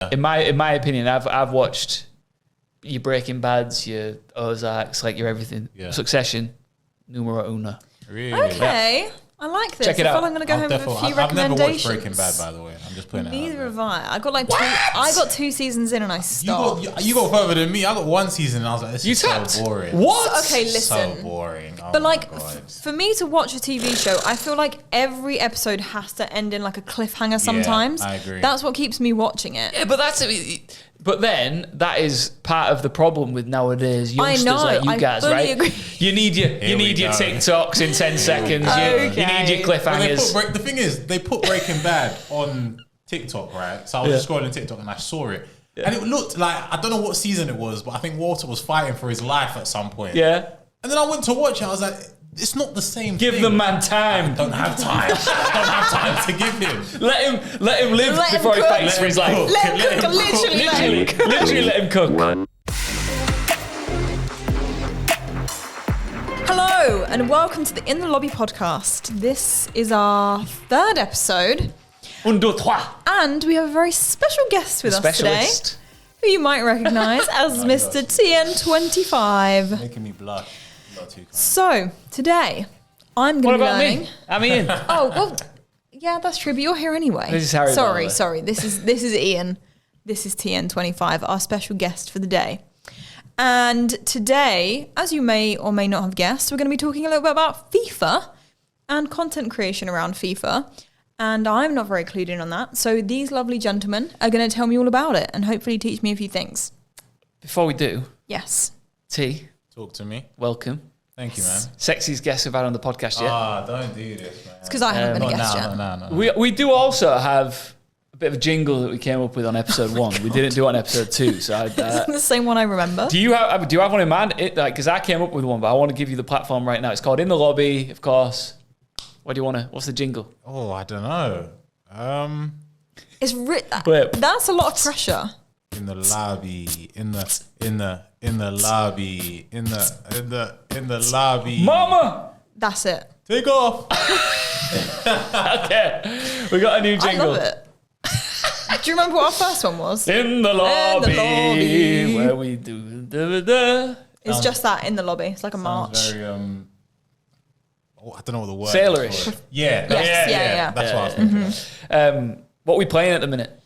In my opinion, I've watched your Breaking Bads, your Ozarks, like your everything. Yeah. Succession, numero uno. Really? Okay. Yeah. I like this. Check it out. I feel I'm going to go home with a few recommendations. I've never watched Breaking Bad, by the way. I'm just putting it out. Neither have I. I got 2 seasons in and I stopped. You got further than me. I got 1 season and I was like, this is so boring. What? Okay, listen. So boring. Oh but like, for me to watch a TV show, I feel like every episode has to end in like a cliffhanger sometimes. Yeah, I agree. That's what keeps me watching it. Yeah, but then that is part of the problem with nowadays youngsters like you guys, right? Agree. You need your TikToks in 10 seconds. Okay. You need your cliffhangers. The thing is, they put Breaking Bad on TikTok, right? So I was just scrolling TikTok and I saw it. Yeah. And it looked like, I don't know what season it was, but I think Walter was fighting for his life at some point. Yeah. And then I went to watch it. I was like, it's not the same thing. Give the man time. I don't have time. I don't have time to give him. Let him live before he fights for his life. Let him cook. Literally let him cook. Hello and welcome to the In the Lobby podcast. This is our 3rd episode. 1, 2, 3. And we have a very special guest with us today, who you might recognise as Mr. TN25. Making me blush. So, today, I'm going to be learning... Me? I'm Ian. Oh, well, yeah, that's true, but you're here anyway. This is Harrie. Sorry. This is Ian. This is TN25, our special guest for the day. And today, as you may or may not have guessed, we're going to be talking a little bit about FIFA and content creation around FIFA. And I'm not very clued in on that. So these lovely gentlemen are going to tell me all about it and hopefully teach me a few things. Before we do... Yes. T. Talk to me. Welcome. Thank you, man. Sexiest guest we've had on the podcast yet. Don't do this, man. It's because I haven't been a guest yet. No. We do also have a bit of a jingle that we came up with on episode 1. We didn't do it on episode 2. So It's the same one I remember. Do you have one in mind? Because I came up with one, but I want to give you the platform right now. It's called In the Lobby, of course. What's the jingle? Oh, I don't know. It's that's a lot of pressure. In the lobby, in the lobby. Mama! That's it. Take off. Okay. We got a new jingle. I love it. Do you remember what our first one was? In the lobby. Where we do It's just that, in the lobby. It's like a march. Very, I don't know what the word Sailorish. is. Yeah. Yeah. That's what I was thinking. What are we playing at the minute?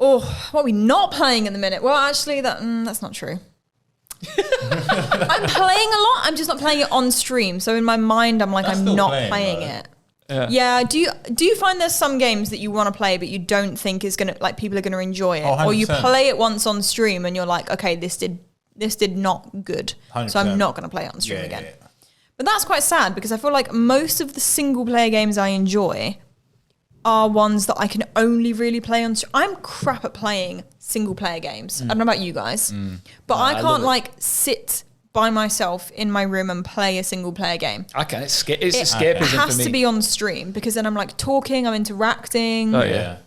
Oh, what are we not playing in the minute? Well, actually, that's not true. I'm playing a lot. I'm just not playing it on stream. So in my mind, I'm like, I'm not playing it. Yeah. Do you find there's some games that you want to play, but you don't think is gonna people are gonna enjoy it, or you play it once on stream and you're like, okay, this did not good, 100%. So I'm not gonna play it on stream again. Yeah. But that's quite sad because I feel like most of the single player games I enjoy are ones that I can only really play on stream. I'm crap at playing single player games. I don't know about you guys, but I can't sit by myself in my room and play a single player game. Okay, it's escapism for me. It has to be on stream because then I'm talking, I'm interacting. Oh yeah.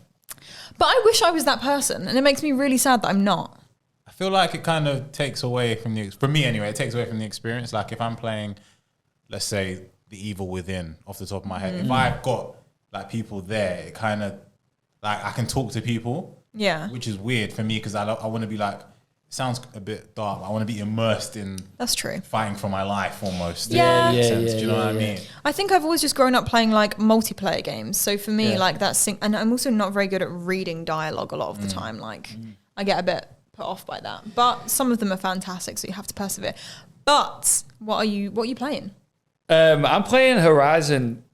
But I wish I was that person, and it makes me really sad that I'm not. I feel like it kind of takes away from for me anyway, it takes away from the experience. Like if I'm playing, let's say, The Evil Within off the top of my head, if I've got people there, it kind of I can talk to people. Yeah. Which is weird for me because I want to be it sounds a bit dark, but I want to be immersed in. That's true. Fighting for my life almost. Do you know what I mean? I think I've always just grown up playing multiplayer games. So for me, that's and I'm also not very good at reading dialogue a lot of the time. I get a bit put off by that. But some of them are fantastic, so you have to persevere. But what are you playing? I'm playing Horizon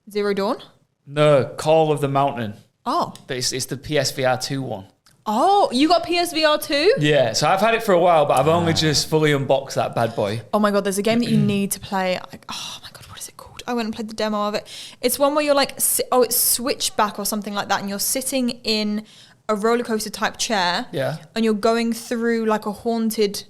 Zero Dawn? No, Call of the Mountain. Oh. But it's the PSVR 2 one. Oh, you got PSVR 2? Yeah, so I've had it for a while, but I've only just fully unboxed that bad boy. Oh my God, there's a game that you need to play. Oh my God, what is it called? I went and played the demo of it. It's one where you're it's Switchback or something like that, and you're sitting in a roller coaster type chair. Yeah. And you're going through a haunted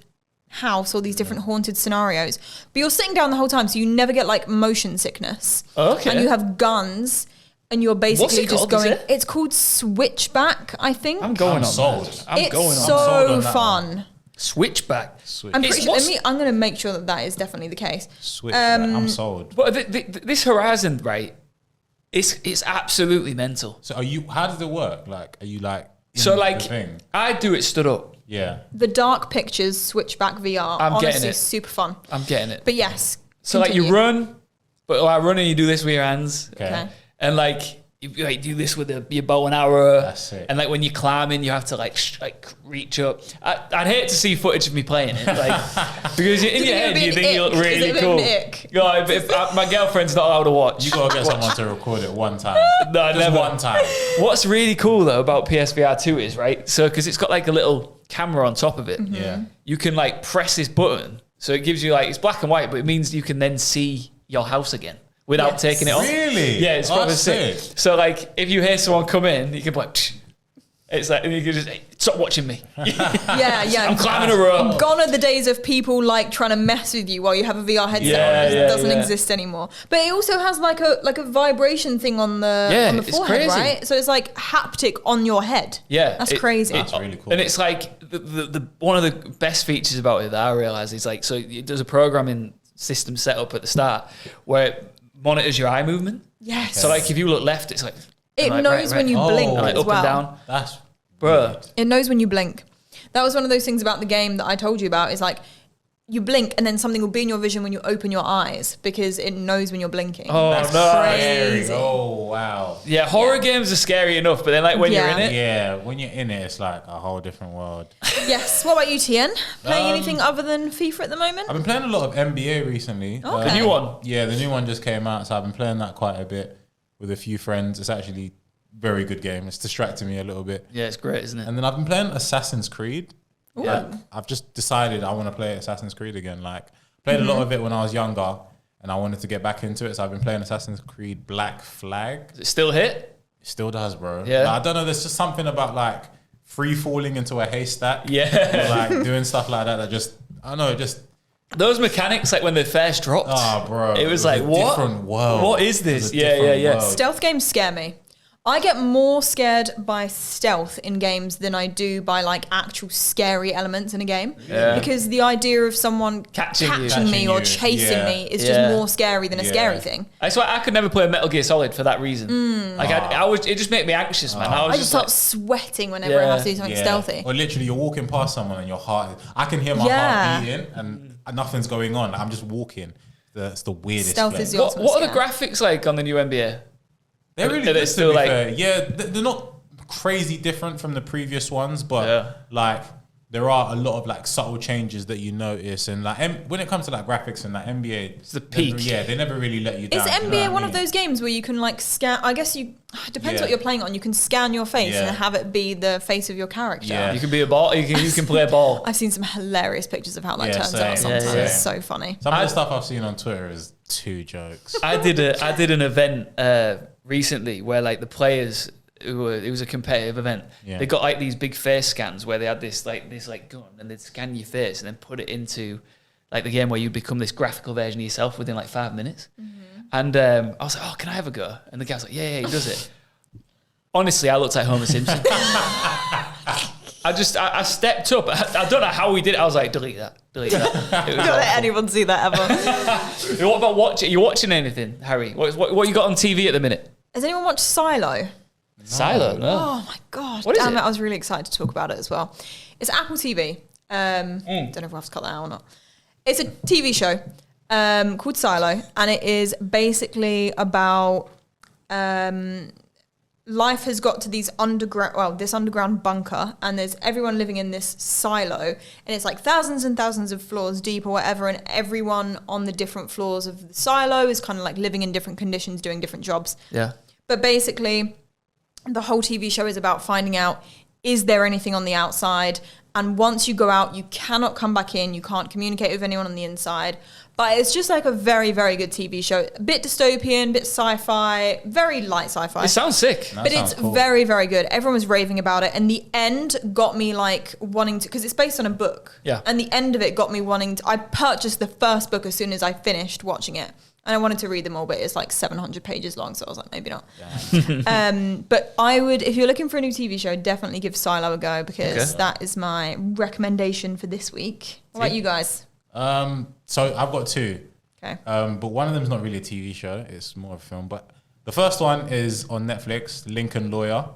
house, all these different haunted scenarios. But you're sitting down the whole time, so you never get motion sickness. Okay. And you have guns. And you're basically just going. It's called Switchback, I think. I'm going on sold. It's so fun. Switchback. I'm pretty sure. I'm going to make sure that is definitely the case. Switchback. I'm sold. But this Horizon, right? It's absolutely mental. So how does it work? Are you So like, I do it stood up. Yeah. The dark pictures switchback VR. I'm getting it. Super fun. I'm getting it. But yes. So continue. like you run, but I run and you do this with your hands. Okay. And like you like do this with your bow and arrow. That's it. And like when you're climbing, you have to like reach up. I'd hate to see footage of me playing it, like because in your head you think you look really cool. If my girlfriend's not allowed to watch. You gotta get someone to record it one time. No, never. One time. What's really cool though about PSVR 2 is so because it's got like a little camera on top of it. Mm-hmm. Yeah. You can like press this button, so it gives you like it's black and white, but it means you can then see your house again. Without taking it off. Really? Yeah, it's probably sick. So like, if you hear someone come in, you can be like, psh. It's like, and you can just, hey, stop watching me. Yeah. I'm climbing a rope. Gone are the days of people like trying to mess with you while you have a VR headset on. It doesn't exist anymore. But it also has like a vibration thing on the forehead, right? So it's like haptic on your head. Yeah. That's crazy. That's really cool. And it's like, the one of the best features about it that I realised is like, so there's a programming system set up at the start where it monitors your eye movement. Yes. So like if you look left, it's like it knows when you blink like as up well. and down. That's Bruh. It knows when you blink. That was one of those things about the game that I told you about. Is like you blink and then something will be in your vision when you open your eyes because it knows when you're blinking. Oh, that's crazy. crazy. Oh wow. Yeah, horror games are scary enough, but then like when you're in it. Yeah, when you're in it, it's like a whole different world. Yes. What about you, TN? Playing anything other than FIFA at the moment? I've been playing a lot of NBA recently. Okay. The new one? Yeah, the new one just came out, so I've been playing that quite a bit with a few friends. It's actually very good game. It's distracting me a little bit. Yeah, it's great, isn't it? And then I've been playing Assassin's Creed. Ooh. Like, I've just decided I want to play Assassin's Creed again. Like, played a lot of it when I was younger, and I wanted to get back into it. So I've been playing Assassin's Creed Black Flag. Does it still hit? It still does, bro. Yeah. Like, I don't know. There's just something about like free falling into a haystack. Yeah. Or, like doing stuff like that. That just I don't know. Just those mechanics, like when they first dropped. oh, bro. It was like, what? Different world. What is this? Yeah. World. Stealth games scare me. I get more scared by stealth in games than I do by like actual scary elements in a game. Yeah. Because the idea of someone Catching me or chasing me is just more scary than a scary thing. That's why I could never play Metal Gear Solid for that reason. Like it just made me anxious, man. I just start sweating whenever I have to do something stealthy. Or literally, you're walking past someone and your heart. I can hear my heart beating and nothing's going on. I'm just walking. That's the weirdest. Stealth is the ultimate What are the graphics like on the new NBA? They're really good, to be fair. Yeah, they're not crazy different from the previous ones, but like there are a lot of like subtle changes that you notice, and like when it comes to like graphics and like NBA, it's the peak. They never really let you down. Is NBA one of those games where you can like scan? I guess it depends what you're playing on. You can scan your face and have it be the face of your character. Yeah. You can be a ball. You can play a ball. I've seen some hilarious pictures of how that turns out. Sometimes it's so funny. Some of the stuff I've seen on Twitter is two jokes. I did an event recently where like the players it was a competitive event. Yeah. They got like these big face scans where they had this gun and they'd scan your face and then put it into like the game where you become this graphical version of yourself within like 5 minutes. Mm-hmm. And I was like, oh, can I have a go? And the guy's like, yeah, he does it. Honestly, I looked like Homer Simpson. I stepped up. I don't know how we did it. I was like, delete that. Don't let anyone see that ever. What about watching? Are you watching anything, Harrie? What you got on TV at the minute? Has anyone watched Silo? Silo? No. Oh my God. What is it? I was really excited to talk about it as well. It's Apple TV. Don't know if we'll have to cut that out or not. It's a TV show called Silo, and it is basically about life has got to this underground bunker, and there's everyone living in this silo, and it's like thousands and thousands of floors deep or whatever, and everyone on the different floors of the silo is kind of like living in different conditions, doing different jobs. Yeah. But basically, the whole TV show is about finding out, is there anything on the outside? And once you go out, you cannot come back in. You can't communicate with anyone on the inside. But it's just like a very, very good TV show. A bit dystopian, bit sci-fi, very light sci-fi. It sounds sick. But it's very, very good. Everyone was raving about it. And the end got me like wanting to, because it's based on a book. Yeah. And the end of it got me wanting to, I purchased the first book as soon as I finished watching it. And I wanted to read them all, but it's like 700 pages long, so I was like, maybe not. But I would, if you're looking for a new TV show, definitely give Silo a go, because that is my recommendation for this week. What about you guys? So I've got two. Okay. But one of them is not really a TV show; it's more of a film. But the first one is on Netflix, Lincoln Lawyer.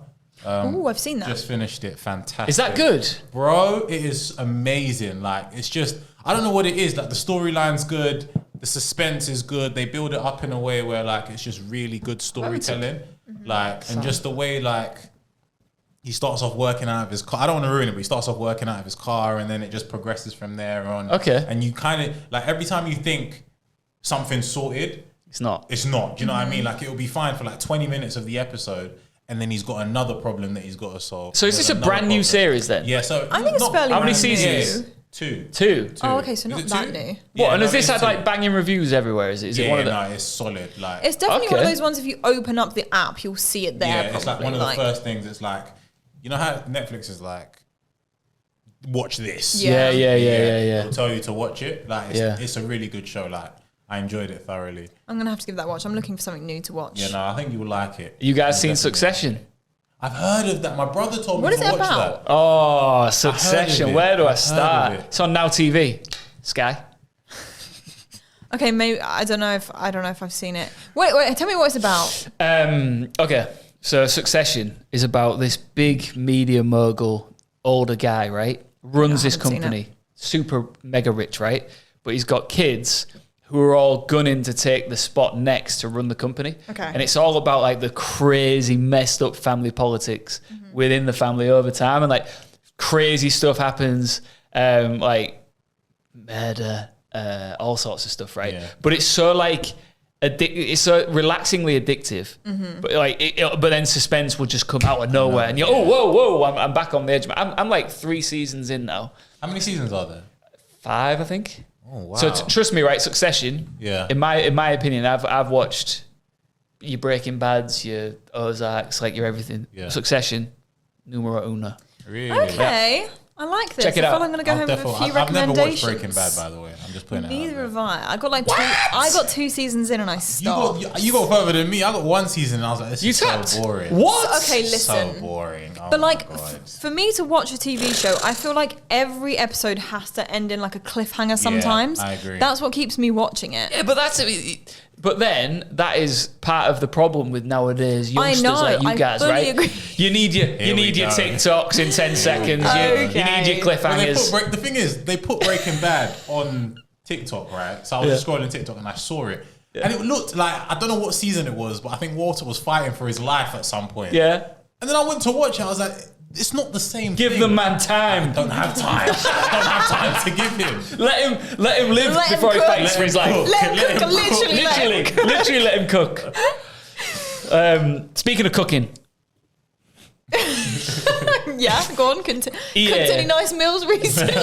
I've seen that. Just finished it. Fantastic. Is that good? Bro, it is amazing. Like, it's just, I don't know what it is. Like, the storyline's good. The suspense is good. They build it up in a way where, like, it's just really good storytelling. Like, and just the way, like, he starts off working out of his car. I don't want to ruin it, but he starts off working out of his car, and then it just progresses from there on. Okay. And you kind of, like, every time you think something's sorted, it's not. It's not. Do you know what I mean? Like, it'll be fine for like 20 minutes of the episode, and then he's got another problem that he's got to solve. So is this a brand new series then? Yeah. So I think it's fairly. How many new. seasons? Two. Oh, okay, so not that new. What? And has this had like banging reviews everywhere? Is it one of the? No, it's solid. Like, it's definitely one of those ones. If you open up the app, you'll see it there. Yeah, it's like one of the first things. It's like, you know how Netflix is like, watch this. Yeah. It'll tell you to watch it. Like, it's a really good show. Like, I enjoyed it thoroughly. I'm gonna have to give that a watch. I'm looking for something new to watch. Yeah, no, I think you will like it. You guys seen Succession? I've heard of that. My brother told me What is to it watch about? that. Oh, Succession. Where do I start? It's on Now TV. Sky. Okay, maybe I don't know if I've seen it. Wait, tell me what it's about. Okay, so Succession is about this big media mogul, older guy, right? Runs this company, super mega rich, right? But he's got kids who are all gunning to take the spot next to run the company. Okay. And it's all about like the crazy messed up family politics within the family over time, and like crazy stuff happens, like murder, all sorts of stuff, right? Yeah. But it's so like it's so relaxingly addictive. But like, but then suspense will just come out of nowhere, and you're whoa, I'm back on the edge. I'm like 3 seasons in now. How many seasons are there? 5, I think. Oh wow! So trust me, right? Succession. Yeah. In my opinion, I've watched your Breaking Bads, your Ozarks, like your everything. Yeah. Succession, numero uno. Really? Okay. I like this. Check it out. I feel like I'm going to go home with a few recommendations. I've never watched Breaking Bad, by the way. I'm just putting it out. Neither have I. I got like I got 2 seasons in and I stopped. You got further than me. I got 1 season and I was like, this is so boring. What? Okay, listen. So boring. Oh but like, for me to watch a TV show, I feel like every episode has to end in like a cliffhanger sometimes. Yeah, I agree. That's what keeps me watching it. Yeah, but then that is part of the problem with nowadays youngsters like you guys, right? Agree. You need your TikToks in 10 seconds. You need your cliffhangers. The thing is, they put Breaking Bad on TikTok, right? So I was just scrolling TikTok and I saw it. Yeah. And it looked like, I don't know what season it was, but I think Walter was fighting for his life at some point. Yeah. And then I went to watch it. I was like, it's not the same thing. Give the man time. I don't have time. I don't have time to give him. Let him live before he fights for his life. Let him cook. Literally let him cook. Speaking of cooking. Yeah, go on. Cooked any nice meals recently?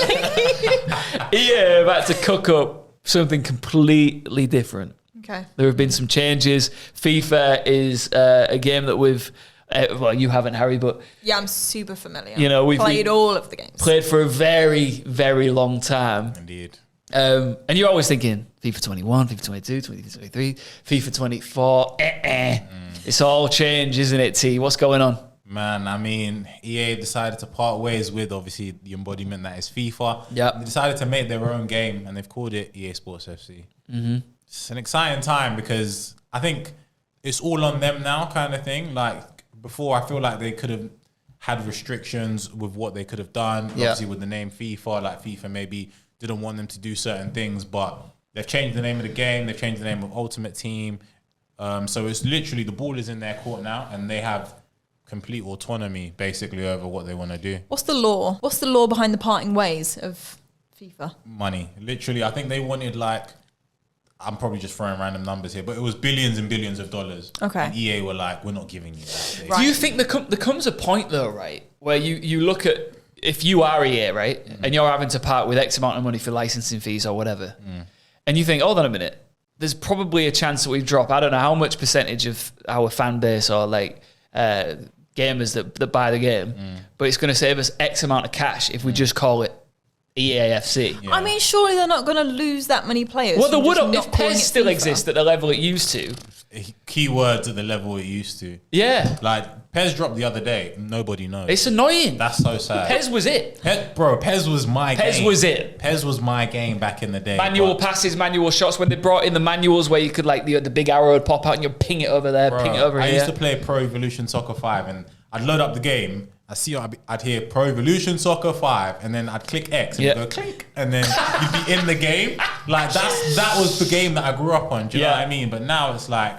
Yeah, about to cook up something completely different. Okay. There have been some changes. FIFA is a game that we've... well, you haven't, Harry, but... Yeah, I'm super familiar. You know, we've played all of the games. Played for a very, very long time. Indeed. And you're always thinking, FIFA 21, FIFA 22, FIFA 23, FIFA 24, It's all change, isn't it, T? What's going on? Man, I mean, EA decided to part ways with, obviously, the embodiment that is FIFA. Yeah. They decided to make their own game, and they've called it EA Sports FC. Mm-hmm. It's an exciting time because I think it's all on them now kind of thing. Like, before, I feel like they could have had restrictions with what they could have done. Yeah. Obviously, with the name FIFA, like FIFA maybe didn't want them to do certain things, but they've changed the name of the game. They've changed the name of Ultimate Team. So it's literally the ball is in their court now, and they have complete autonomy basically over what they want to do. What's the law? What's the law behind the parting ways of FIFA? Money. Literally, I think they wanted like, I'm probably just throwing random numbers here, but it was billions and billions of dollars. Okay. And EA were like, we're not giving you that. Right. Do you think there comes a point though, right, where you look at, if you are EA, right, and you're having to part with X amount of money for licensing fees or whatever, and you think, hold on a minute, there's probably a chance that we drop, I don't know how much percentage of our fan base or like gamers that buy the game, but it's going to save us X amount of cash if we just call it EAFC. Yeah. I mean, surely they're not going to lose that many players. Well, they would have if PES still exists at the level it used to. Keywords at the level it used to. Yeah. Like, PES dropped the other day. Nobody knows. It's annoying. That's so sad. PES was it. PES was my game. PES was it. PES was my game back in the day. Manual passes, manual shots. When they brought in the manuals where you could, like, the big arrow would pop out and you'd ping it over there, ping it over here. I used to play Pro Evolution Soccer 5 and I'd load up the game. I'd hear Pro Evolution Soccer 5, and then I'd click X and it'd go click, and then you'd be in the game. Like that was the game that I grew up on. Do you know what I mean? But now it's like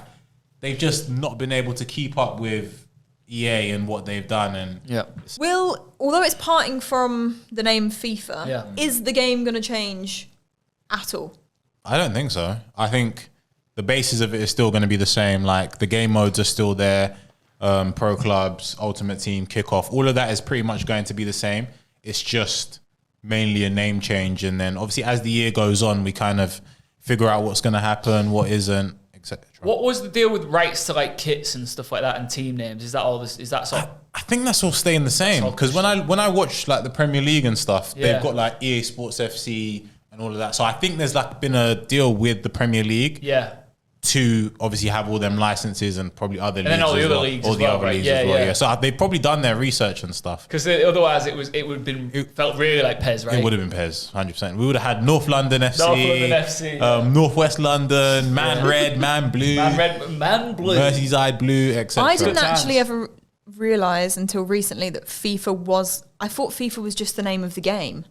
they've just not been able to keep up with EA and what they've done. And although it's parting from the name FIFA, is the game going to change at all? I don't think so. I think the basis of it is still going to be the same. Like the game modes are still there. Pro clubs, ultimate team, kickoff, all of that is pretty much going to be the same. It's just mainly a name change, and then obviously as the year goes on, we kind of figure out what's going to happen, what isn't, etc. What was the deal with rights to like kits and stuff like that and team names? Is that all this? Is that sort? I think that's all staying the same, because when I watch like the Premier League and stuff, they've got like EA Sports FC and all of that. So I think there's like been a deal with the Premier League. To obviously have all them licenses and probably other leagues, and then all the other leagues as well, right? Yeah. So they've probably done their research and stuff. Because otherwise, it would have been felt really like PES, right? It would have been PES, 100%. We would have had North London FC, Northwest London, Man Red, Man Blue, Man Blue, Merseyside Blue, etc. I didn't actually ever realise until recently that FIFA was. I thought FIFA was just the name of the game.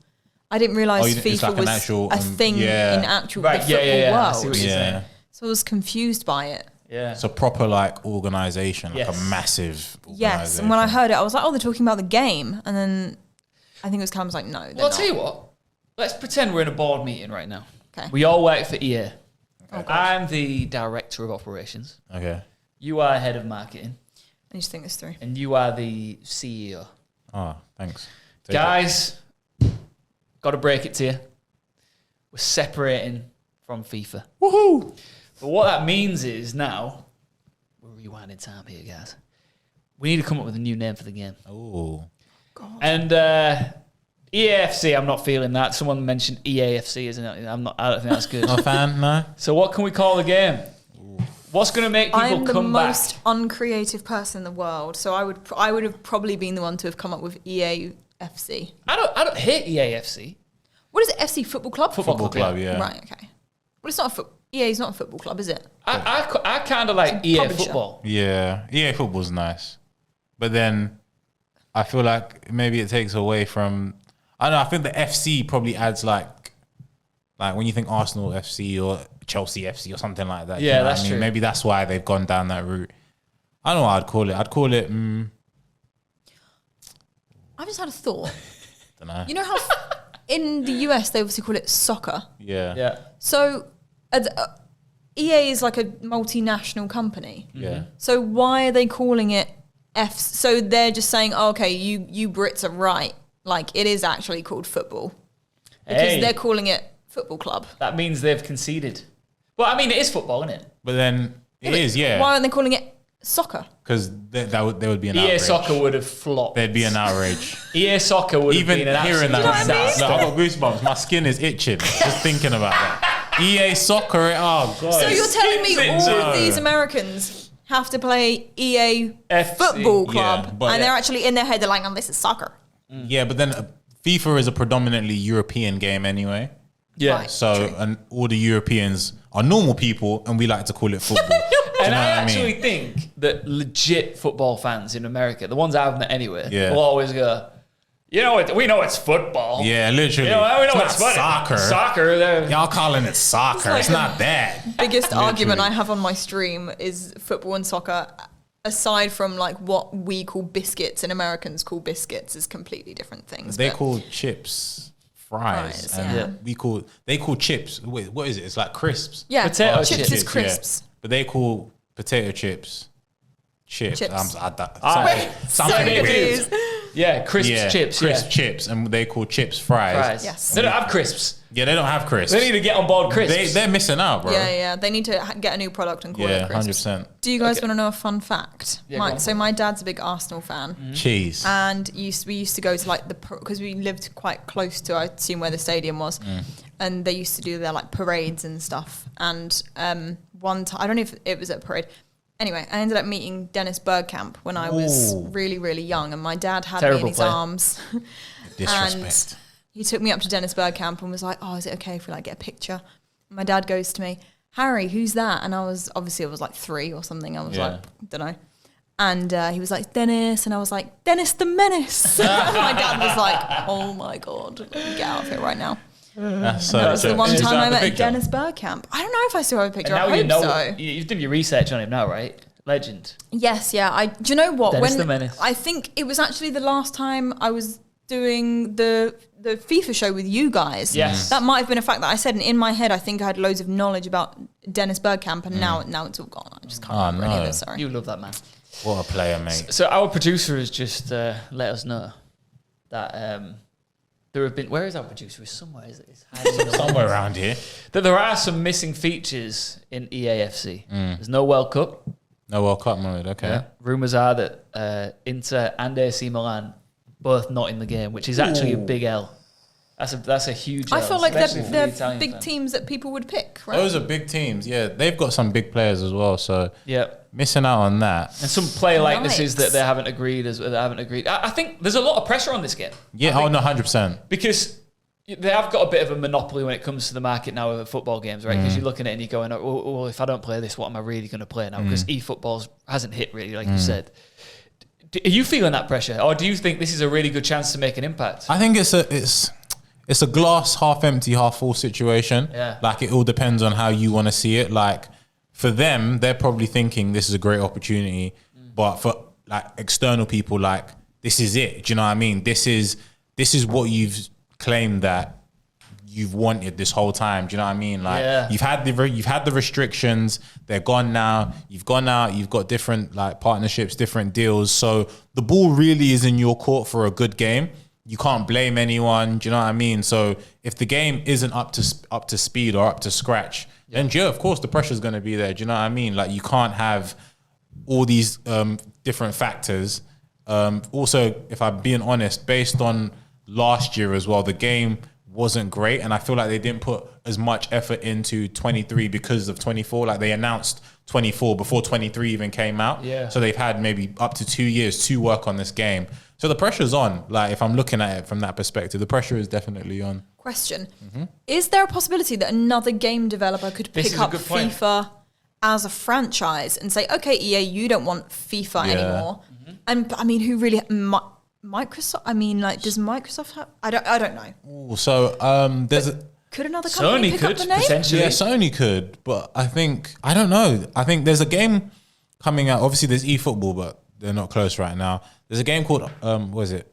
I didn't realise FIFA was a thing in actual the football world. I see what you're saying. So I was confused by it. Yeah. It's a proper like organisation, like a massive organisation. Yes, and when I heard it, I was like, oh, they're talking about the game. And then I think it was Cam was like, no, they're Well, I'll tell you what. Let's pretend we're in a board meeting right now. Okay. We all work for EA. Okay. I'm the director of operations. Okay. You are head of marketing. I need to think this through. And you are the CEO. Oh, thanks. Guys, got to break it to you. We're separating from FIFA. Woohoo! But what that means is now, we're rewinding time here, guys. We need to come up with a new name for the game. Oh. And EAFC, I'm not feeling that. Someone mentioned EAFC, isn't it? I don't think that's good. Not a fan, no? So what can we call the game? What's going to make people come back? I'm the most uncreative person in the world, so I would have probably been the one to have come up with EAFC. I don't hate EAFC. What is it? FC Football Club? Football Club, yeah. Right, okay. Well, it's not EA is not a football club, is it? I kind of like EA publisher. Football. Yeah, EA Football's nice. But then I feel like maybe it takes away from... I don't know, I think the FC probably adds like when you think Arsenal FC or Chelsea FC or something like that. Yeah, that's true. Maybe that's why they've gone down that route. I don't know what I'd call it. I'd call it... I've just had a thought. Don't know. You know how in the US they obviously call it soccer? Yeah. So EA is like a multinational company. Yeah. So why are they calling it F? So they're just saying, oh, okay, you Brits are right. Like it is actually called football because they're calling it Football Club. That means they've conceded. Well, I mean, it is football, isn't it? But then it is, yeah. Why aren't they calling it soccer? Because there would be an EA outrage. Soccer would have flopped. There'd be an outrage. EA Soccer would have been an absolute disaster. I've got goosebumps. My skin is itching just thinking about that. EA Soccer, oh God. So you're telling me all of these Americans have to play EA Football Club and they're actually in their head, they're like, oh, this is soccer. Yeah, but then FIFA is a predominantly European game anyway. Yeah. Right. So and all the Europeans are normal people and we like to call it football. And I actually think that legit football fans in America, the ones I've met anywhere, will always go, you know what? We know it's football. Yeah, literally. You know, we know it's soccer. Soccer. Y'all calling it soccer. It's not that. Biggest argument I have on my stream is football and soccer, aside from like what we call biscuits and Americans call biscuits, is completely different things. They call chips fries, and they call chips. Wait, what is it? It's like crisps. Yeah, potato chips is crisps. Yeah. But they call potato chips. Something weird. Yeah, crisp chips. Crisp chips, and they call chips fries. Yes. They don't have crisps. Yeah, they don't have crisps. They need to get on board crisps. They're missing out, bro. Yeah. They need to get a new product and call it crisps. 100%. Do you guys want to know a fun fact? Yeah, So my dad's a big Arsenal fan. Cheese. And we used to go to like because we lived quite close to, I assume, where the stadium was. And they used to do their like parades and stuff. And one time, I don't know if it was at a parade. Anyway, I ended up meeting Dennis Bergkamp when I was really, really young, and my dad had me in his arms. Disrespect. And he took me up to Dennis Bergkamp and was like, "Oh, is it okay if we like get a picture?" And my dad goes to me, "Harry, who's that?" And I was like 3 or something. I was like, don't know. And he was like, Dennis. And I was like, Dennis the Menace. My dad was like, oh my God, get out of here right now. That was the one time I met Dennis Bergkamp. I don't know if I still have a picture. I hope so. You've done your research on him now, right? Legend. Yes, yeah. Do you know what? Dennis the Menace. I think it was actually the last time I was doing the FIFA show with you guys. Yes. That might have been a fact that I said, and in my head I think I had loads of knowledge about Dennis Bergkamp, and now it's all gone. I just can't remember any of this, sorry. You love that man. What a player, mate. So our producer has just let us know that there have been... Where is our producer? He's somewhere. It's somewhere around here. That there are some missing features in EAFC. There's no World Cup. No World Cup mode, okay. Yeah. Rumours are that Inter and AC Milan both not in the game, which is actually a big L. That's a huge L. I feel like they're big teams that people would pick, right? Those are big teams, yeah. They've got some big players as well, so missing out on that. And some player likenesses that they haven't agreed. I think there's a lot of pressure on this game. Yeah, no, 100%. Because they have got a bit of a monopoly when it comes to the market now of football games, right? Because you're looking at it and you're going, well, if I don't play this, what am I really going to play now? Because eFootball hasn't hit really, like you said. Are you feeling that pressure, or do you think this is a really good chance to make an impact? I think it's a glass half empty, half full situation. Yeah. Like it all depends on how you want to see it. Like for them, they're probably thinking this is a great opportunity, but for like external people, like this is it. Do you know what I mean? This is what you've claimed that you've wanted this whole time. Do you know what I mean? Like you've had the restrictions, they're gone now. You've gone out, you've got different like partnerships, different deals. So the ball really is in your court for a good game. You can't blame anyone. Do you know what I mean? So if the game isn't up to speed or up to scratch, then of course the pressure's going to be there. Do you know what I mean? Like you can't have all these different factors. Also, if I'm being honest, based on last year as well, the game wasn't great, and I feel like they didn't put as much effort into 23 because of 24. Like they announced 24 before 23 even came out. Yeah. So they've had maybe up to 2 years to work on this game. So the pressure's on. Like if I'm looking at it from that perspective, the pressure is definitely on. Question. Is there a possibility that another game developer could pick up FIFA as a franchise and say, okay, EA, you don't want FIFA anymore? And I mean, who really... Microsoft? I mean, like, does Microsoft have... I don't know. Ooh, so could another company pick up the name? Potentially. Yeah, Sony could, but I don't know. I think there's a game coming out. Obviously, there's eFootball, but they're not close right now. There's a game called, what is it?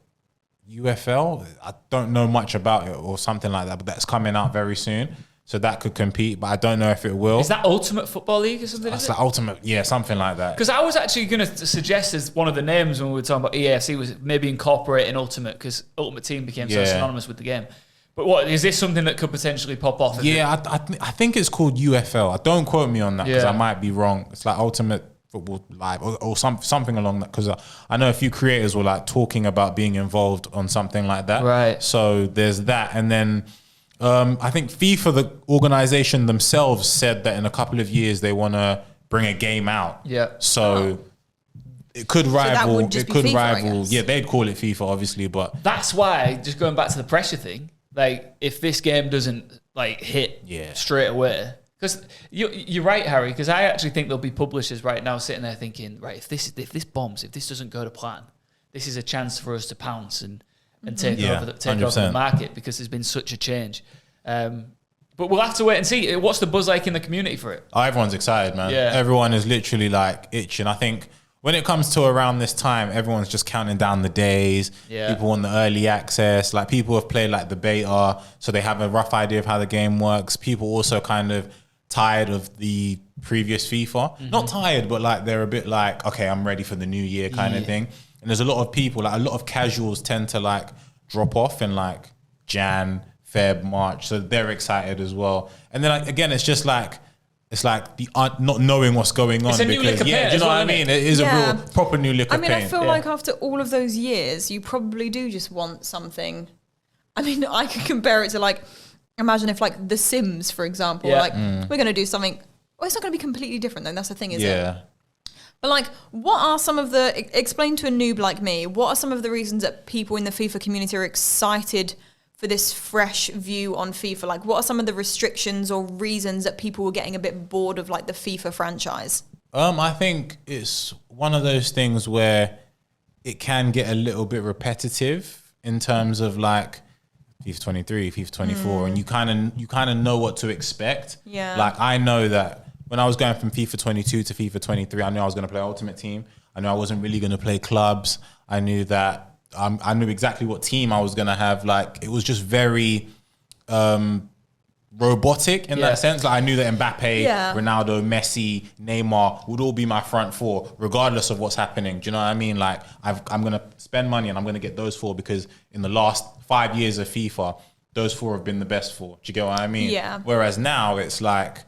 UFL? I don't know much about it or something like that, but that's coming out very soon. So that could compete, but I don't know if it will. Is that Ultimate Football League or something? That's like Ultimate, yeah, something like that. Because I was actually going to suggest as one of the names when we were talking about EAFC was maybe incorporating Ultimate, because Ultimate Team became so synonymous with the game. But what, is this something that could potentially pop off? Yeah, I think it's called UFL. Don't quote me on that because I might be wrong. It's like Ultimate Football Live or something along that, because I know a few creators were like talking about being involved on something like that. Right. So there's that, and then I think FIFA, the organization themselves, said that in a couple of years they want to bring a game out. Yeah. So it could rival. So it could FIFA, rival. Yeah, they'd call it FIFA, obviously, but that's why. Just going back to the pressure thing, like if this game doesn't like hit straight away, because you're right, Harry. Because I actually think there'll be publishers right now sitting there thinking, right, if this bombs, if this doesn't go to plan, this is a chance for us to pounce and take over the market, because there's been such a change. But we'll have to wait and see. What's the buzz like in the community for it? Oh, everyone's excited, man. Yeah. Everyone is literally like itching. I think when it comes to around this time, everyone's just counting down the days. Yeah. People want the early access. Like people have played like the beta, so they have a rough idea of how the game works. People also kind of tired of the previous FIFA. Not tired, but like they're a bit like, okay, I'm ready for the new year kind of thing. And there's a lot of people, like a lot of casuals tend to like drop off in like Jan, Feb, March. So they're excited as well. And then like, again, it's just like, it's like the not knowing what's going on. It's a new lick of paint. Do you know what I mean? It is a real proper new lick of paint. I feel like after all of those years, you probably do just want something. I mean, I could compare it to like, imagine if like The Sims, for example, like we're going to do something. Well, it's not going to be completely different then. That's the thing, is it? But like, what are some of the, explain to a noob like me, what are some of the reasons that people in the FIFA community are excited for this fresh view on FIFA? Like, what are some of the restrictions or reasons that people were getting a bit bored of like the FIFA franchise? I think it's one of those things where it can get a little bit repetitive in terms of like FIFA 23, FIFA 24, and you kind of know what to expect. Yeah. Like I know that when I was going from FIFA 22 to FIFA 23, I knew I was going to play Ultimate Team. I knew I wasn't really going to play clubs. I knew that I knew exactly what team I was going to have. Like it was just very robotic in that sense. Like I knew that Mbappe, Ronaldo, Messi, Neymar would all be my front four, regardless of what's happening. Do you know what I mean? Like I'm going to spend money and I'm going to get those four because in the last 5 years of FIFA, those four have been the best four. Do you get what I mean? Yeah. Whereas now it's like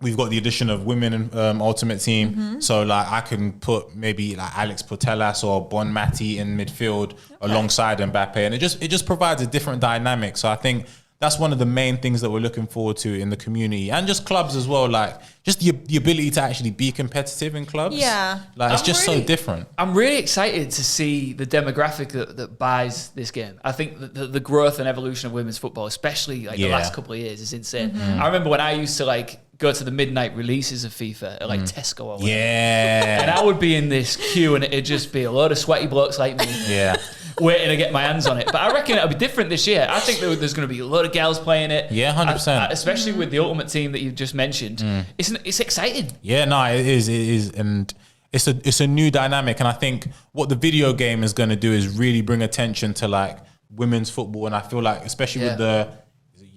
we've got the addition of women in Ultimate Team. So like I can put maybe like Alex Putellas or Bon Mati in midfield alongside Mbappe, and it just provides a different dynamic. So I think that's one of the main things that we're looking forward to in the community and just clubs as well. Like just the ability to actually be competitive in clubs. Yeah. Like it's just so different. I'm really excited to see the demographic that buys this game. I think the growth and evolution of women's football, especially like the last couple of years, is insane. I remember when I used to like go to the midnight releases of FIFA at like Tesco or whatever. Yeah. And I would be in this queue and it'd just be a load of sweaty blokes like me. Yeah. Waiting to get my hands on it. But I reckon it'll be different this year. I think there's going to be a lot of girls playing it. Yeah, 100%. Especially with the Ultimate Team that you've just mentioned. It's exciting. Yeah, no, it is. And it's a new dynamic. And I think what the video game is going to do is really bring attention to like women's football. And I feel like, especially with the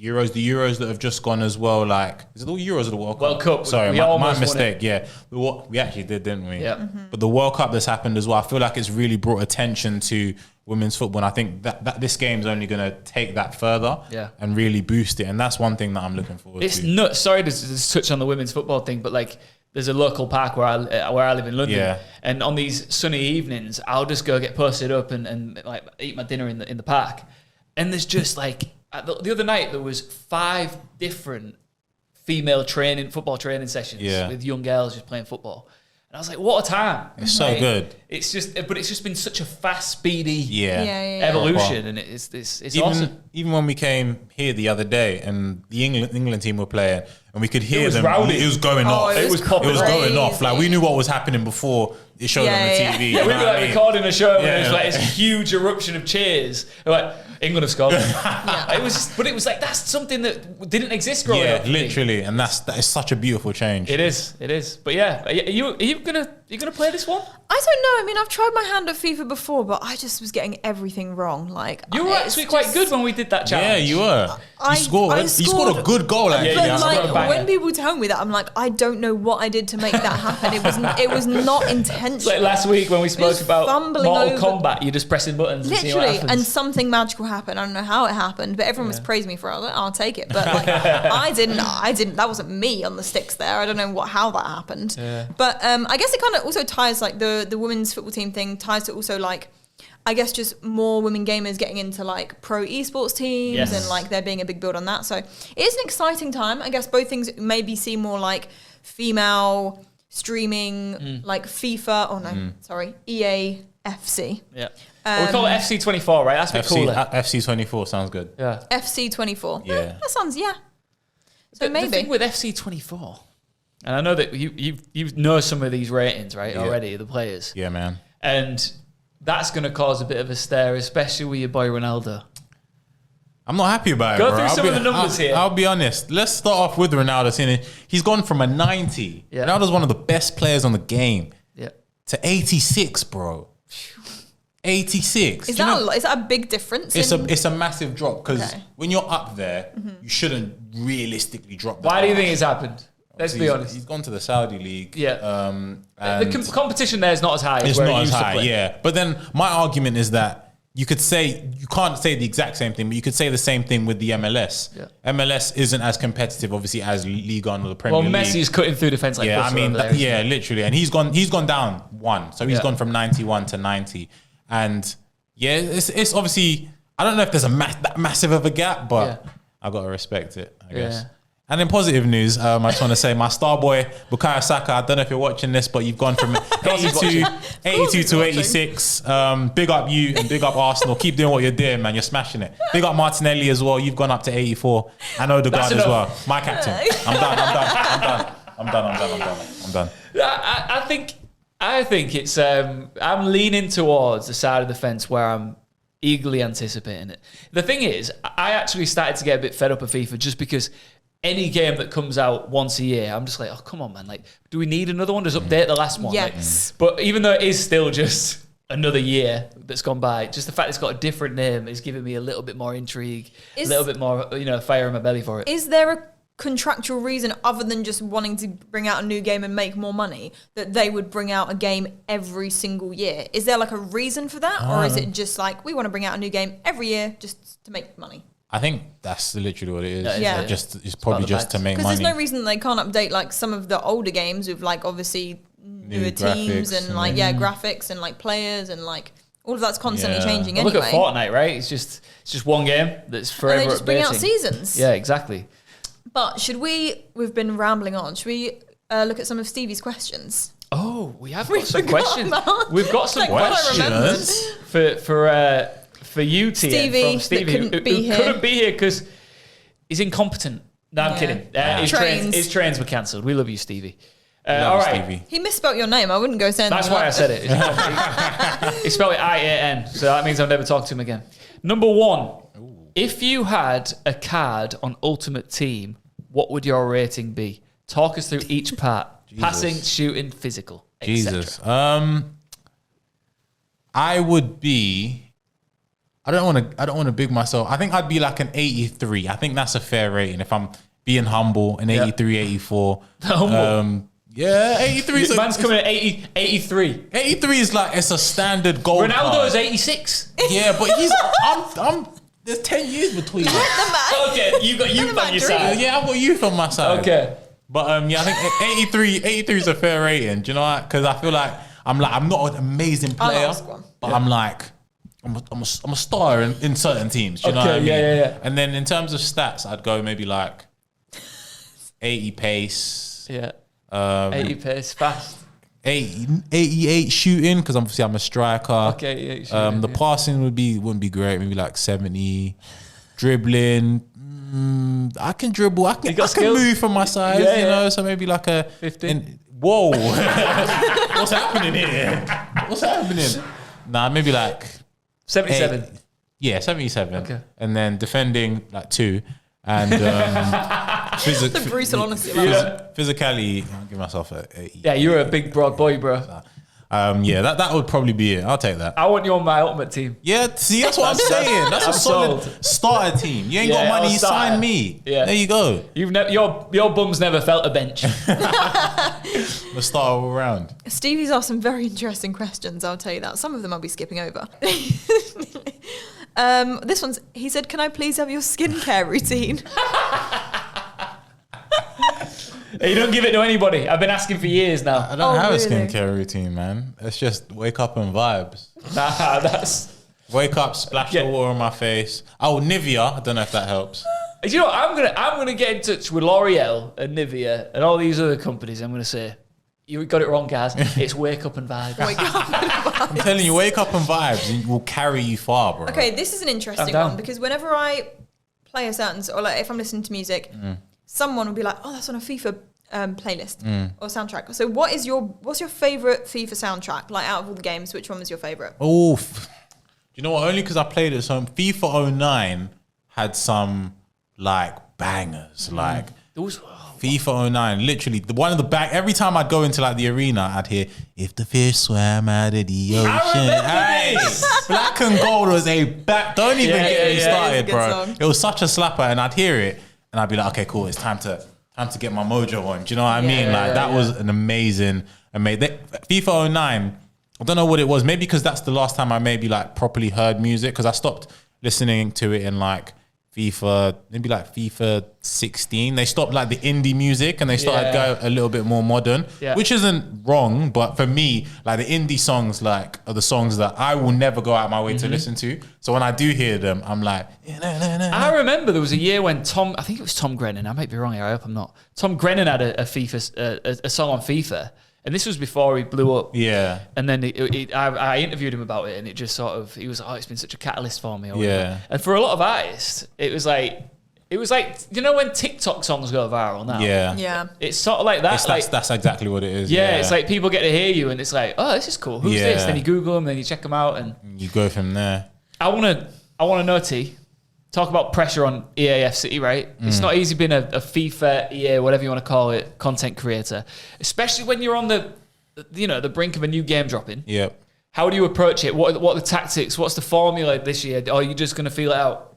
Euros that have just gone as well. Like, is it the Euros or the World Cup? World Cup. Sorry, my mistake. Yeah, we actually did, didn't we? Yeah. But the World Cup that's happened as well, I feel like it's really brought attention to women's football. And I think that this game's only going to take that further and really boost it. And that's one thing that I'm looking forward to. It's nuts. Sorry to touch on the women's football thing, but like, there's a local park where I live in London, and on these sunny evenings, I'll just go get posted up and like eat my dinner in the park, and there's just like the other night there was 5 different female football training sessions with young girls just playing football. And I was like, what a time. It's so good. It's just been such a fast, speedy evolution. And it's awesome. Even when we came here the other day and the England team were playing and we could hear them, rowdy. It was going off. It was going off. Like we knew what was happening before it showed on the TV. Yeah, we were like recording a show and it was like this huge eruption of cheers. Like, England have scored. It was like that's something that didn't exist growing up. Yeah, literally, and that is such a beautiful change. It is. But yeah, are you gonna play this one? I don't know. I mean, I've tried my hand at FIFA before, but I just was getting everything wrong. Like you were actually quite good when we did that challenge. Yeah, you were. You scored a good goal. But like when people tell me that, I'm like, I don't know what I did to make that happen. It was not intentional. It's like last week when we spoke about Mortal Kombat, you're just pressing buttons. Literally, and see what happens. And something magical happened. I don't know how it happened, but everyone was praising me for it. I was like, I'll take it. But like, I didn't. That wasn't me on the sticks there. I don't know how that happened. Yeah. But I guess it kind of also ties like the women's football team thing ties to also like, I guess just more women gamers getting into like pro esports teams and like there being a big build on that. So it is an exciting time. I guess both things maybe see more like female streaming, like FIFA. Oh no, sorry, EA FC. Yeah. We call it FC24, right? That's a bit cooler. FC24 sounds good. Yeah. FC24. Yeah. That sounds, So maybe. The thing with FC24, and I know that you know some of these ratings, right, already, the players. Yeah, man. And that's going to cause a bit of a stir, especially with your boy Ronaldo. I'm not happy about it, Go through some of the numbers here. I'll be honest. Let's start off with Ronaldo. He's gone from a 90. Yeah. Ronaldo's one of the best players on the game. Yeah. To 86, bro. 86. Is that a big difference? It's a massive drop because when you're up there, you shouldn't realistically drop that. Why do you think it's happened? Let's be honest. He's gone to the Saudi league. Yeah. The competition there is not as high. It's not as high. Yeah. But then my argument is that you can't say the exact same thing, but you could say the same thing with the MLS. Yeah. MLS isn't as competitive, obviously, as Ligue 1 or the Premier League. Well, Messi's cutting through defense like literally, and he's gone down 1, so he's gone from 91 to 90, and it's obviously I don't know if there's that massive of a gap, but I gotta respect it, I guess. And in positive news, I just want to say my star boy, Bukayo Saka, I don't know if you're watching this, but you've gone from 82 to 86. Big up you and big up Arsenal. Keep doing what you're doing, man. You're smashing it. Big up Martinelli as well. You've gone up to 84. And Odegaard as well. My captain. I'm done. I'm done. I think it's. I'm leaning towards the side of the fence where I'm eagerly anticipating it. The thing is, I actually started to get a bit fed up of FIFA just because any game that comes out once a year, I'm just like, oh, come on, man. Like, do we need another one? Just update the last one. Yes. Like, but even though it is still just another year that's gone by, just the fact it's got a different name is giving me a little bit more intrigue, a little bit more, fire in my belly for it. Is there a contractual reason other than just wanting to bring out a new game and make more money that they would bring out a game every single year? Is there like a reason for that? Or is it just like, we want to bring out a new game every year just to make money? I think that's literally what it is. Yeah. It's probably just to make money. Because there's no reason they can't update like some of the older games with like obviously newer teams and like graphics and like players and like all of that's constantly changing anyway. Look at Fortnite, right? It's just one game that's forever. And they just bring out seasons. Yeah, exactly. But we've been rambling on. Should we look at some of Stevie's questions? Oh, we have got some questions. We've got some like, questions for you, TN, from Stevie, who couldn't be here because he's incompetent. No, I'm kidding. His trains were cancelled. We love you, Stevie. All right. Stevie. He misspelled your name. I wouldn't go saying That's why I said it. He spelled it IAN, so that means I'll never talk to him again. Number 1, if you had a card on Ultimate Team, what would your rating be? Talk us through each part. Passing, shooting, physical, etc. Jesus. I would be... I don't want to big myself. I think I'd be like an 83. I think that's a fair rating. If I'm being humble, an 83, 84. Humble. Yeah, 83 is... Man's coming at 83. 83 is like, it's a standard goal Ronaldo's 86. Yeah, but I'm there's 10 years between us. Okay, you got youth on your side. Yeah, I've got youth on my side. Okay. But I think 83 is a fair rating. Do you know what? Because I feel like I'm not an amazing player, but I'm like... I'm a star in certain teams. Do you know what I mean? Yeah. And then in terms of stats, I'd go maybe like 80 pace. Yeah. 80 pace, fast. 88 shooting, because obviously I'm a striker. Okay, yeah. The passing wouldn't be great. Maybe like 70. Dribbling, I can dribble. I can move from my size. You know, so maybe like a 15. Whoa, what's happening here? What's happening? Nah, maybe like 77. 77. Okay. And then defending like 2. And the brutal honesty. Physically, I'll give myself a 80. Yeah, you're a big broad boy, bro. That would probably be it. I'll take that. I want you on my Ultimate Team. Yeah, see, that's what I'm saying. That's a solid starter team. You ain't got money, you sign me. Yeah. There you go. Your bum's never felt a bench. We'll start all around. Stevie's asked some very interesting questions, I'll tell you that. Some of them I'll be skipping over. This one's, he said, can I please have your skincare routine? You don't give it to anybody. I've been asking for years now. I don't have a skincare routine, man. It's just wake up and vibes. Wake up, splash the water on my face. Oh, Nivea. I don't know if that helps. Do you know what? I'm gonna get in touch with L'Oreal and Nivea and all these other companies. I'm gonna say, you got it wrong, guys. It's wake up and vibes. Wake up and vibes. I'm telling you, wake up and vibes will carry you far, bro. Okay, this is an interesting one because whenever I play a certain, or like if I'm listening to music, someone will be like, "Oh, that's on a FIFA playlist or soundtrack." So, what's your favorite FIFA soundtrack? Like out of all the games, which one was your favorite? Oh, you know what? Only because I played it. So FIFA 09 had some like bangers, like those. FIFA 09, literally one of the back. Every time I'd go into like the arena, I'd hear "If the fish swam out of the ocean." Hey, Black and Gold was a back. Don't even get me started, bro. Song. It was such a slapper, and I'd hear it, and I'd be like, "Okay, cool. It's time to get my mojo on." Do you know what I mean? Like that was an amazing. FIFA 09. I don't know what it was. Maybe because that's the last time I maybe like properly heard music, because I stopped listening to it in like FIFA 16. They stopped like the indie music and they started going a little bit more modern, which isn't wrong, but for me, like the indie songs like are the songs that I will never go out my way to listen to. So when I do hear them, I'm like, I remember there was a year when I think it was Tom Grennan, I might be wrong here, I hope I'm not. Tom Grennan had a FIFA, a song on FIFA. And this was before he blew up. Yeah. And then I interviewed him about it, and it just sort of, he was like, "Oh, it's been such a catalyst for me." Or whatever. And for a lot of artists, it was like, It was like, you know when TikTok songs go viral now? Yeah. It's sort of like that. That's exactly what it is. Yeah, it's like people get to hear you and it's like, oh, this is cool. Who's this? Then you Google them, then you check them out. And you go from there. I want to know, T, talk about pressure on EAF City, right? It's not easy being a FIFA, EA, whatever you want to call it, content creator. Especially when you're on the brink of a new game dropping. Yep. How do you approach it? What are the tactics? What's the formula this year? Or are you just going to feel it out?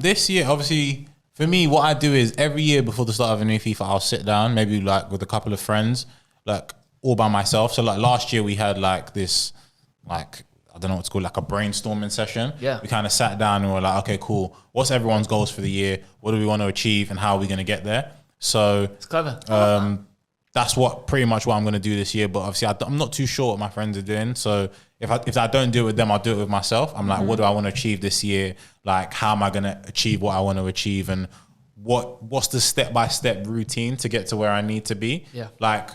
This year, obviously, for me, what I do is every year before the start of a new FIFA, I'll sit down, maybe like with a couple of friends, like all by myself. So like last year we had like this, like, I don't know what it's called, like a brainstorming session. Yeah. We kind of sat down and we're like, okay, cool. What's everyone's goals for the year? What do we want to achieve and how are we going to get there? So It's clever. That's pretty much what I'm going to do this year. But obviously I'm not too sure what my friends are doing. So if I don't do it with them, I'll do it with myself. I'm like, what do I want to achieve this year? Like, how am I going to achieve what I want to achieve? And what's the step-by-step routine to get to where I need to be? Yeah. Like,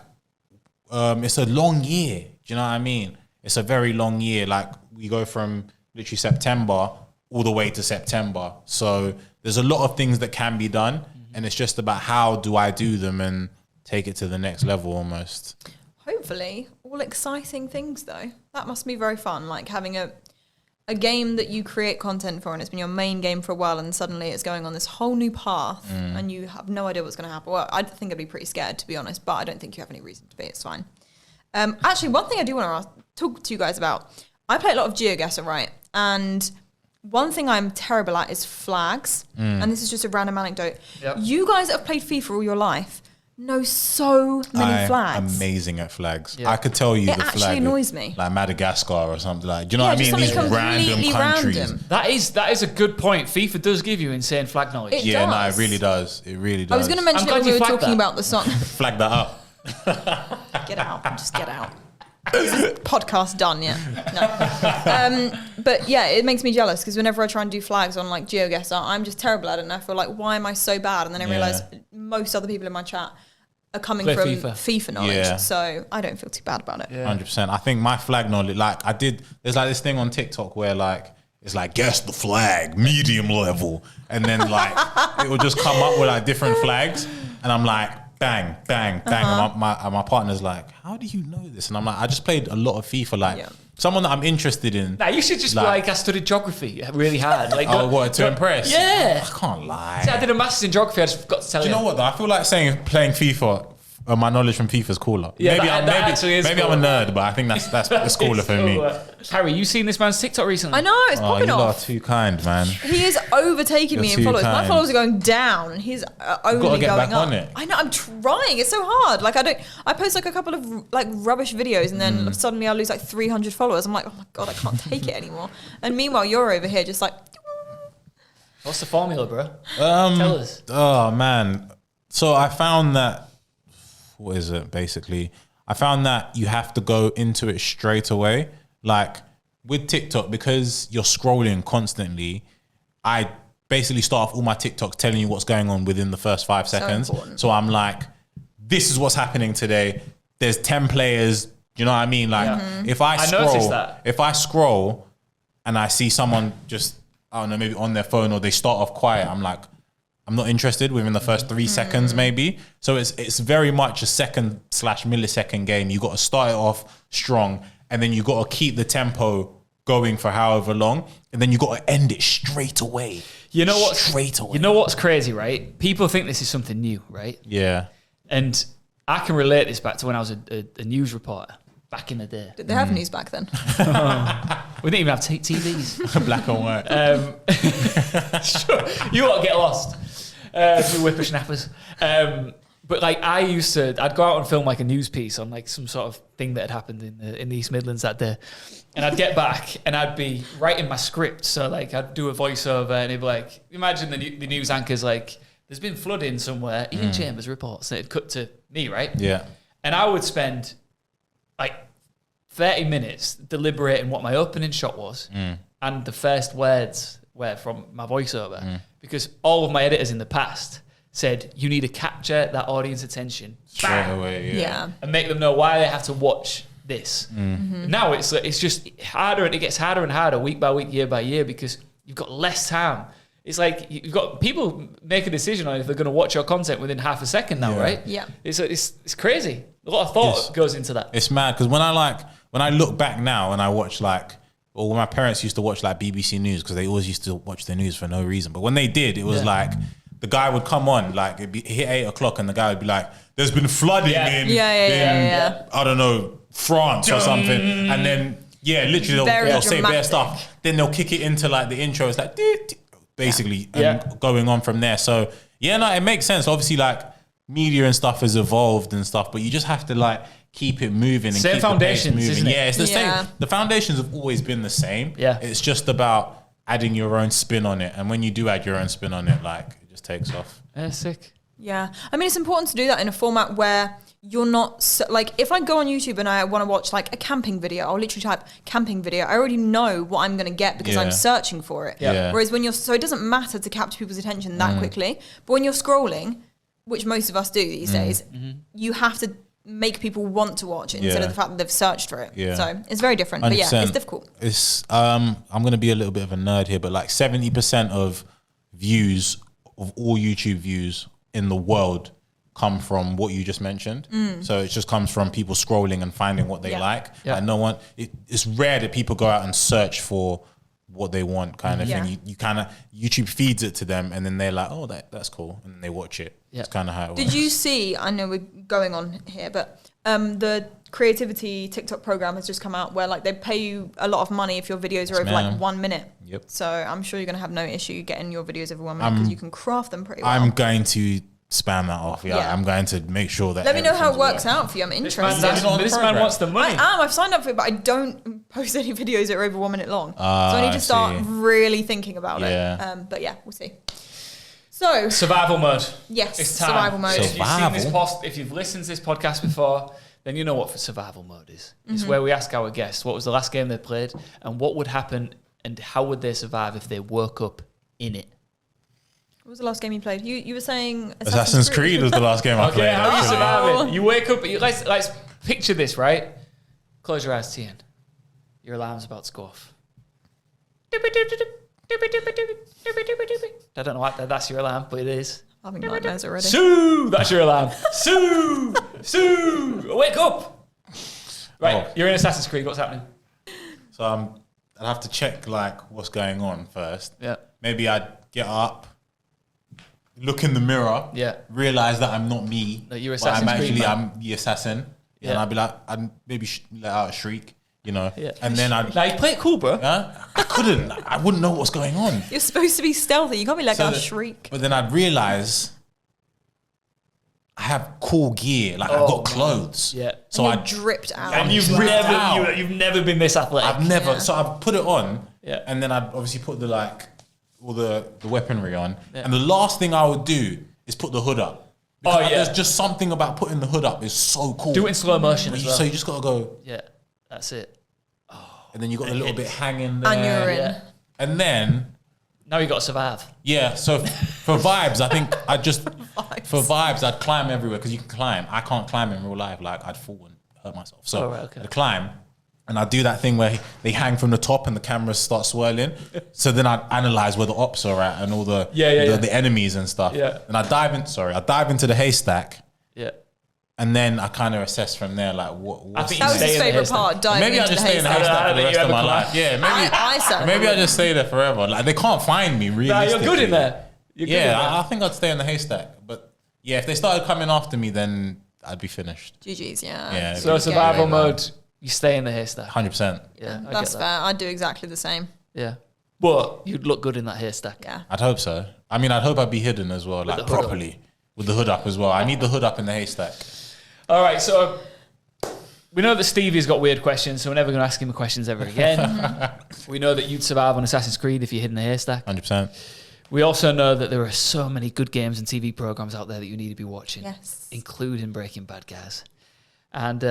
it's a long year. Do you know what I mean? It's a very long year. Like, we go from literally September all the way to September. So there's a lot of things that can be done. And it's just about how do I do them and take it to the next level almost. Hopefully, all exciting things though. That must be very fun, like having a game that you create content for and it's been your main game for a while and suddenly it's going on this whole new path and you have no idea what's going to happen. Well, I think I'd be pretty scared, to be honest, but I don't think you have any reason to be. It's fine. Actually, one thing I do want to talk to you guys about, I play a lot of GeoGuessr, right? And one thing I'm terrible at is flags. And this is just a random anecdote. Yep. You guys that have played FIFA all your life know so many flags. I'm amazing at flags. Yeah. I could tell you the flag. It actually annoys me. Like Madagascar or something like. Do you know what I mean? These random countries. Random. That is a good point. FIFA does give you insane flag knowledge. It does. No, it really does. It really does. I was going to mention it when we were talking about the song. Flag that up. Get out. Just get out. Podcast done, yeah. No. But yeah, it makes me jealous because whenever I try and do flags on like GeoGuessr, I'm just terrible at it and I feel like, why am I so bad? And then I realise most other people in my chat are coming from FIFA knowledge. So I don't feel too bad about it. 100%. I think my flag knowledge, there's like this thing on TikTok where like, it's like, guess the flag, medium level. And then like, it will just come up with like different flags. And I'm like, bang, bang, bang. And my partner's like, how do you know this? And I'm like, I just played a lot of FIFA. Like, someone that I'm interested in. Nah, you should just be like, I studied geography really hard. Like, to impress? Yeah. I can't lie. See, I did a master's in geography. I just forgot to tell you. Do you know what though? I feel like playing FIFA, my knowledge from FIFA is cooler. Yeah, maybe I'm a nerd, but I think that's cooler for me. Harry, you seen this man's TikTok recently? I know, it's popping off. You are too kind, man. He is overtaking me in followers. My followers are going down and he's only going up. On it. I know, I'm trying. It's so hard. Like I post like a couple of like rubbish videos and then suddenly I lose like 300 followers. I'm like, oh my God, I can't take it anymore. And meanwhile, you're over here just like... What's the formula, bro? Tell us. Oh, man. So I found that... What is it, basically? I found that you have to go into it straight away. Like, with TikTok, because you're scrolling constantly, I basically start off all my TikToks telling you what's going on within the first 5 seconds. So I'm like, this is what's happening today. There's 10 players. You know what I mean? Like, if I scroll and I see someone just, I don't know, maybe on their phone or they start off quiet, I'm like, I'm not interested within the first 3 seconds, maybe. So it's very much a second/millisecond game. You got to start it off strong, and then you got to keep the tempo going for however long, and then you got to end it straight away. You know what? Straight away. You know what's crazy, right? People think this is something new, right? Yeah. And I can relate this back to when I was a news reporter back in the day. Did they have news back then? We didn't even have TVs. Black and white. Sure. You ought to get lost. To whippersnappers. But like I'd go out and film like a news piece on like some sort of thing that had happened in the East Midlands that day. And I'd get back and I'd be writing my script. So like I'd do a voiceover and it'd be like, imagine the news anchor's like, there's been flooding somewhere. Iain Chambers reports. And it'd cut to me, right? Yeah. And I would spend like 30 minutes deliberating what my opening shot was and the first words were from my voiceover. Because all of my editors in the past said, you need to capture that audience attention straight away, and make them know why they have to watch this. Now it's just harder, and it gets harder and harder week by week, year by year, because you've got less time. It's like you've got people make a decision on if they're going to watch your content within half a second now, right? Yeah. It's crazy. A lot of thought goes into that. It's mad because when I look back now and I watch when my parents used to watch like BBC News because they always used to watch the news for no reason. But when they did, it was like the guy would come on, like it'd hit 8 o'clock and the guy would be like, there's been flooding in I don't know, France or something. And then, literally they'll say bare stuff. Then they'll kick it into like the intro. It's like, basically, and going on from there. So, it makes sense. Obviously, like media and stuff has evolved and stuff, but you just have to like keep it moving and keep foundations, the pace moving. isn't it? Yeah, it's the same. The foundations have always been the same. Yeah. It's just about adding your own spin on it. And when you do add your own spin on it, like it just takes off. Yeah, sick. Yeah. I mean, it's important to do that in a format where you're not like, if I go on YouTube and I want to watch like a camping video, I'll literally type camping video. I already know what I'm going to get because I'm searching for it. Yeah. Whereas so it doesn't matter to capture people's attention that quickly. But when you're scrolling, which most of us do these days, you have to make people want to watch it instead of the fact that they've searched for it. Yeah. So it's very different. 100%. But yeah, it's difficult. It's I'm going to be a little bit of a nerd here, but like 70% of views of all YouTube views in the world come from what you just mentioned. So it just comes from people scrolling and finding what they like. Yeah. And it's rare that people go out and search for what they want kind of thing. You kind of, YouTube feeds it to them and then they're like, oh, that's cool. And then they watch it. Yeah. It's kind of how it works. Did you see, I know we're going on here, but the creativity TikTok program has just come out where like they pay you a lot of money if your videos are over like 1 minute. Yep. So I'm sure you're going to have no issue getting your videos over 1 minute because you can craft them pretty well. I'm going to spam that off. Yeah. I'm going to make sure that. Let me know how it works out for you. I'm interested. This man wants the money. I've signed up for it, but I don't post any videos that are over 1 minute long. So I need to start really thinking about it. But yeah, we'll see. So survival mode. Yes, it's time. Survival mode. If you've listened to this podcast before, then you know what survival mode is. It's where we ask our guests what was the last game they played and what would happen and how would they survive if they woke up in it. What was the last game you played? You were saying Assassin's Creed was the last game I played. Okay, how are you surviving? You wake up. Let's picture this, right? Close your eyes, TN. Your alarm's about to go off. I don't know what that's your alarm, but it is. I'm having nightmares already. Sue! That's your alarm. Sue! Sue! Wake up! Right, you're in Assassin's Creed. What's happening? So I'd have to check like what's going on first. Yeah. Maybe I'd get up, look in the mirror, realize that I'm not me. That you're Assassin's Creed, I'm the assassin. Yeah. And I'd be like, I'd maybe let out a shriek, you know. Yeah. And then Now you play it cool, bro. I couldn't. I wouldn't know what's going on. You're supposed to be stealthy. You can't be like a shriek. But then I'd realize I have cool gear. Like I've got clothes. Yeah. So I dripped out. And you've never been this athletic. I've never. Yeah. So I've put it on. Yeah. And then I'd obviously put all the weaponry on. Yeah. And the last thing I would do is put the hood up. Because there's just something about putting the hood up is so cool. Do it in slow motion as well. So you just gotta go. Yeah. That's it. Oh, and then you got a little bit hanging there. And you're in. Yeah. And then now you got to survive. Yeah. So for vibes, I think I'd climb everywhere because you can climb. I can't climb in real life. Like I'd fall and hurt myself. So I'd climb, and I'd do that thing where they hang from the top and the cameras start swirling. So then I'd analyze where the ops are at and all the enemies and stuff. Yeah. And I dive into the haystack. Yeah. And then I kind of assess from there, like what. I think that was his favorite part. Maybe I just stay in the haystack for the rest of my life. Yeah, maybe I just stay there forever. Like they can't find me. Really, you're good in there. I think I'd stay in the haystack. But yeah, if they started coming after me, then I'd be finished. GG's, yeah. So survival mode, you stay in the haystack. 100%. Yeah, that's fair. I'd do exactly the same. Yeah, but you'd look good in that haystack. Yeah, I'd hope so. I mean, I'd hope I'd be hidden as well, like properly with the hood up as well. I need the hood up in the haystack. All right, so we know that Stevie's got weird questions, so we're never going to ask him questions ever again. We know that you'd survive on Assassin's Creed if you hid in the haystack. 100%. We also know that there are so many good games and TV programs out there that you need to be watching, including Breaking Bad, guys. And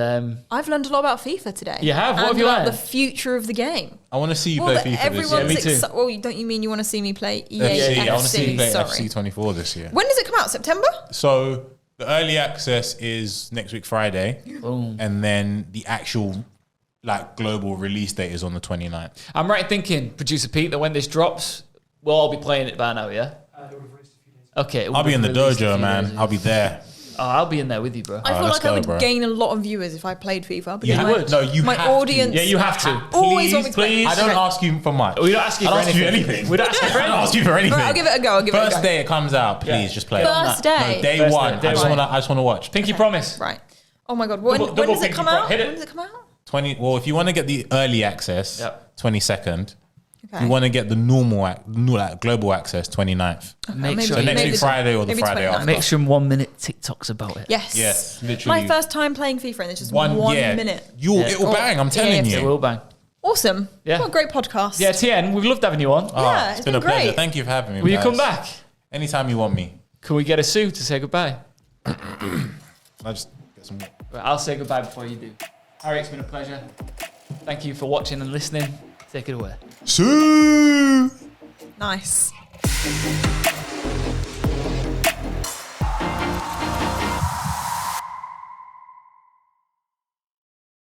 I've learned a lot about FIFA today. You have? What have you learned? The future of the game. I want to see you play FIFA this year. Me too. Well, don't you mean you want to see me play EA FC? I want to see you play FC24 this year. When does it come out? September? So the early access is next week Friday. Boom. And then the actual global release date is on the 29th. I'm right thinking, Producer Pete, that when this drops, we'll all be playing it by now, yeah? Okay. I'll be in the dojo, man. I'll be there. Oh, I'll be in there with you, bro. I feel like I would gain a lot of viewers if I played FIFA. You would. No, you my have audience. Yeah, you have to. Always want me to play. I don't ask you for much. We don't ask you for anything. We don't ask you for I don't ask you for anything. Right, I'll give it a go. First day it comes out, please just play it. First day. No, day First one. day. I just want to watch. Pinky promise. Right. Oh my god. When does it come out? When does it come out? 20. Well, if you want to get the early access, 22nd. Okay. You want to get the normal, global access, 29th. Okay, So next week Friday or the Friday after. Make some 1 minute TikToks about it. Yes. Literally. My first time playing FIFA and it's just 1 minute. It will bang, I'm telling you. It will bang. Awesome. Yeah. What a great podcast. Yeah, TN, we've loved having you on. Yeah, it's been a pleasure. Thank you for having me. Will you come back? Anytime you want me. Can we get a Sue to say goodbye? I'll just get some. Right, I'll say goodbye before you do. Harrie, it's been a pleasure. Thank you for watching and listening. Take it away. See. Nice.